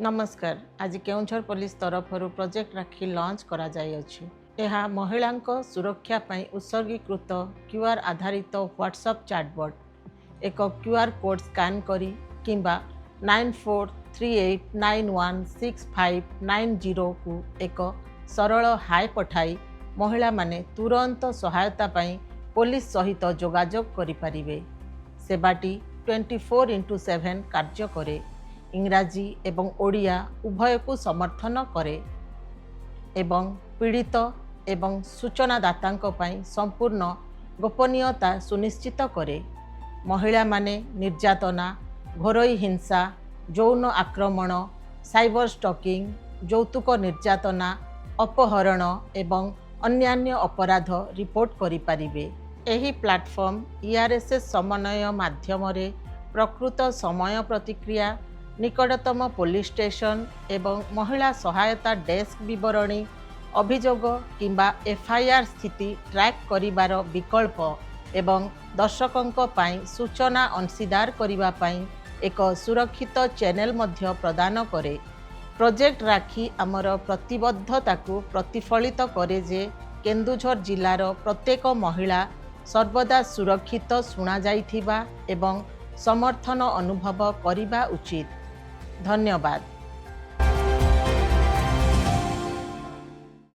नमस्कार। आज केओंझर पुलिस तरफ प्रोजेक्ट राखी लॉन्च करा जाय अछि। यह महिलांको सुरक्षा पई उत्सर्गीकृत क्यूआर आधारित व्हाट्सएप चैटबॉट एक क्यूआर कोड स्कैन करी किंबा 9438916590 को एक सरल हाय पठाई महिला माने तुरंत सहायता पई पुलिस सहित जोगाजोग करि परिबे। सेवाटी 24x7 कार्य करे। इंग्राजी एवं ओडिया उभय को समर्थन करे एवं पीड़ित एवं सूचनादातांको पई संपूर्ण गोपनीयता सुनिश्चित करे। महिला माने निर्यातना, घरोई हिंसा, यौन आक्रमण, साइबर स्टॉकिंग, यौतुक निर्यातना, अपहरण एवं अन्यान्य अपराध रिपोर्ट करि परिबे। एही प्लेटफॉर्म ईआरएसएस समन्वय माध्यम रे प्रकृत समय प्रतिक्रिया, निकटतम पुलिस स्टेशन एवं महिला सहायता डेस्क विवरणी, अभियोग किंबा एफआईआर स्थिति ट्रैक करिवार विकल्प एवं दर्शकों पाई सूचना अंशीदार करिवा पाई एक सुरक्षित चैनल मध्य प्रदान करे। प्रोजेक्ट राखी आमर प्रतिबद्धता को प्रतिफलित करे जे केन्दुझर जिलार प्रत्येक महिला सर्वदा सुरक्षित शुणा जाइथिबा एवं समर्थन अनुभव करिबा उचित। धन्यवाद।